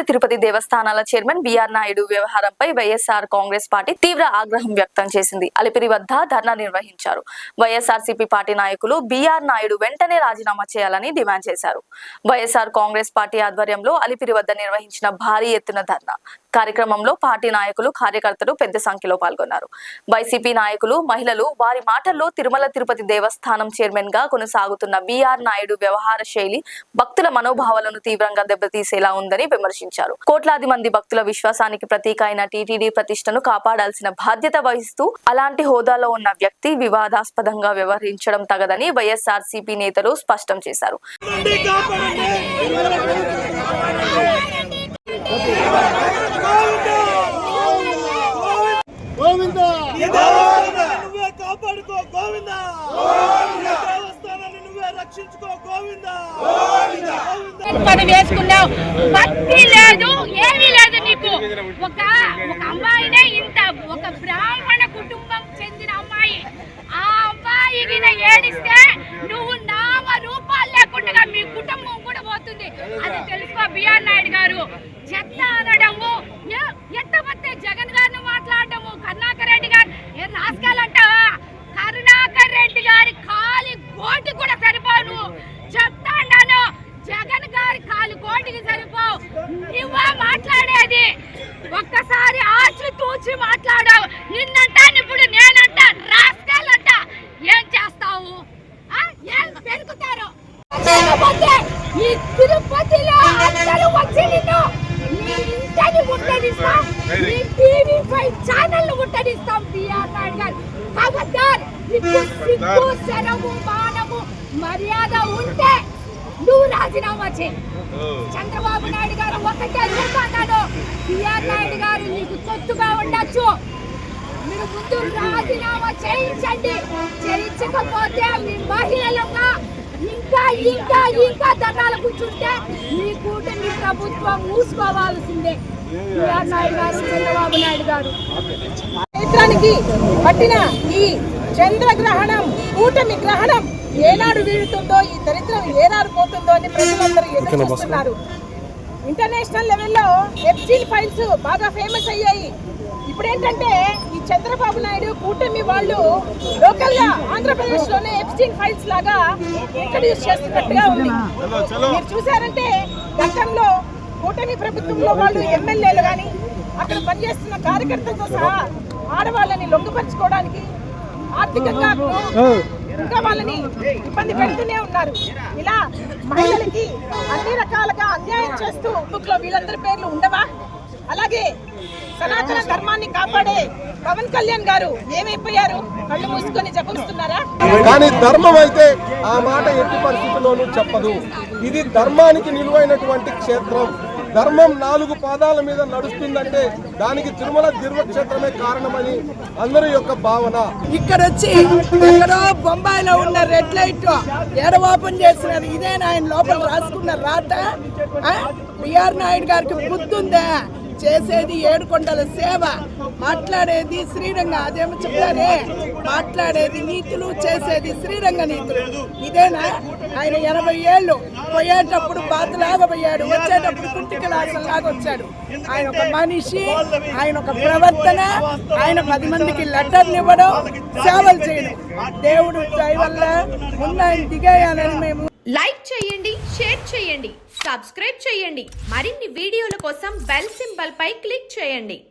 Tirupati దేవస్థానాల chairman BR Naidu వ్యవహారంపై YSR Congress party తీవ్ర ఆగ్రహం వ్యక్తం చేసింది. అలిపిరి వద్ద ధర్నా నిర్వహించారు. వైఎస్ఆర్సీపీ పార్టీ నాయకులు బిఆర్ నాయుడు వెంటనే రాజీనామా చేయాలని డిమాండ్ చేశారు. వైఎస్ఆర్ కాంగ్రెస్ పార్టీ ఆధ్వర్యంలో అలిపిరి వద్ద నిర్వహించిన భారీ ఎత్తున ధర్నా కార్యక్రమంలో పార్టీ నాయకులు, కార్యకర్తలు పెద్ద సంఖ్యలో పాల్గొన్నారు. వైసీపీ నాయకులు, మహిళలు వారి మాటల్లో తిరుమల తిరుపతి దేవస్థానం చైర్మన్ గా కొనసాగుతున్న బిఆర్ నాయుడు వ్యవహార శైలి భక్తుల మనోభావాలను తీవ్రంగా దెబ్బతీసేలా ఉందని విమర్శించారు. కోట్లాది మంది భక్తుల విశ్వాసానికి ప్రతీక అయిన టీటీడీ ప్రతిష్టను కాపాడాల్సిన బాధ్యత వహిస్తూ అలాంటి హోదాలో ఉన్న వ్యక్తి వివాదాస్పదంగా వ్యవహరించడం తగదని వైఎస్ఆర్సీపీ నేతలు స్పష్టం చేశారు. వేసుకున్నావు, భక్తి లేదు, ఏమీ లేదు నీకు. ఒక అమ్మాయినే ఇంత ఒక బ్రాహ్మణ కుటుంబం చెందిన అమ్మాయి, ఆ అమ్మాయికి ఏడిస్తే నువ్వు నామ రూపాలు లేకుండా మీ కుటుంబం కూడా పోతుంది. అది తెలుసుకో బిఆర్ నాయుడు గారు. చెత్త అనడము, ఎట్టబట్టే జగన్ గారిని మాట్లాడటము, కరుణాకర్ రెడ్డి గారు రాసుకాలంటావా? కరుణాకర్ రెడ్డి గారి కాలి కోటి కూడా సరిపోను చెప్తా అన్నాను. జగన్ గారి కాలు కోటికి సరిపోవు. నువ్వా మాట్లాడేది? ఒక్కసారి ఆచి తూచి మాట్లాడావు. నిన్నంటా ఇప్పుడు నేనంట రాసుకాలంట. ఏం చేస్తావు? ఏం పెరుగుతారు? ఈ తిరుపతిలో అందరూ వచ్చి నిన్ను నీ ఇంటిని ముట్టడిస్తాం, నీ టీవీ5 ఛానల్ ముట్టడిస్తాం. బిఆర్ నాయుడు గారు ఖబర్దార్, నీకు సిగ్గు, శరము, మానము, మర్యాద ఉంటే నువ్వు రాజీనామా చేయి. చంద్రబాబు నాయుడు గారు ఒకటే చెప్తాను, బిఆర్ నాయుడు గారు నీకు తొత్తుగా ఉండొచ్చు, మీరు ముందు రాజీనామా చేయించండి. చేయించకపోతే మీ మహిళలుగా ఇంకా ఇంకా ఇంకా ధర్నాలు కూర్చుంటే మీ కూటమి ప్రభుత్వం మూసుకోవాల్సిందే. బిఆర్ నాయుడు గారు, చంద్రబాబు నాయుడు గారు చైత్రానికి పట్టిన ఈ చంద్రగ్రహణం, కూటమి గ్రహణం ఏనాడు వీడుతుందో, ఈ దరిద్రం ఏనాడు పోతుందో అని ప్రజలందరూ ఎదురు చూస్తున్నారు. ఇంటర్నేషనల్ లెవెల్లో ఎప్స్టీన్ ఫైల్స్ బాగా ఫేమస్ అయ్యాయి. ఇప్పుడు ఏంటంటే ఈ చంద్రబాబు నాయుడు కూటమి వాళ్ళు లోకల్ గా ఆంధ్రప్రదేశ్ లోనే ఎప్స్టీన్ ఫైల్స్ లాగా ఇంట్రడ్యూస్ చేస్తున్నట్టుగా ఉంది. మీరు చూసారంటే గతంలో కూటమి ప్రభుత్వంలో వాళ్ళు ఎమ్మెల్యేలు కానీ అక్కడ పనిచేస్తున్న కార్యకర్తలతో సహా ఆడవాళ్ళని లొంగపరుచుకోవడానికి ఆర్థికంగా ఇంకా వాళ్ళని ఇబ్బంది పెడుతూనే ఉన్నారు. ఇలా మహిళలకి అన్ని రకాలుగా అన్యాయం చేస్తూ బుక్ లో వీళ్ళందరి పేర్లు ఉండవా? అలాగే సనాతన ధర్మాన్ని కాపాడే పవన్ కళ్యాణ్ గారు ఏమైపోయారు? కళ్ళు మూసుకొని చెప్పిస్తున్నారా? కానీ ధర్మం అయితే ఆ మాట ఎట్టి పరిస్థితుల్లోనూ చెప్పదు. ఇది ధర్మానికి నిలువైనటువంటి క్షేత్రం. ధర్మం 4 పాదాల మీద నడుస్తుందంటే దానికి తిరుమల దివ్యక్షేత్రమే కారణమని అందరి యొక్క భావన. ఇక్కడ వచ్చి ఎక్కడో బొంబాయిలో ఉన్న రెడ్ లైట్ ఎడవాపం చేస్తున్నారు. ఇదేనా ఆయన లోపల రాసుకున్న రాత? బిఆర్ నాయుడు గారికి బుద్ధుందా? చేసేది 7 కొండల సేవ, మాట్లాడేది శ్రీరంగ, అదేమో చెప్తారే, మాట్లాడేది నీతులు, చేసేది శ్రీరంగ నీతులు. ఇదేనా ఆయన? 80 ఏళ్ళు పోయేటప్పుడు బాతులాగా పోయాడు, వచ్చేటప్పుడు కుంటికలాసంలాగా వచ్చాడు. ఆయన ఒక మనిషి, ఆయన ఒక ప్రవర్తన, ఆయన 10 మందికి లెటర్లు ఇవ్వడం, సేవలు చేయడం. దేవుడు దయ వల్ల ముందు ఆయన దిగేయాలని మేము. లైక్ చేయండి, షేర్ చేయండి, సబ్స్క్రైబ్ చేయండి. మరిన్ని వీడియోల కోసం బెల్ సింబల్ పై క్లిక్ చేయండి.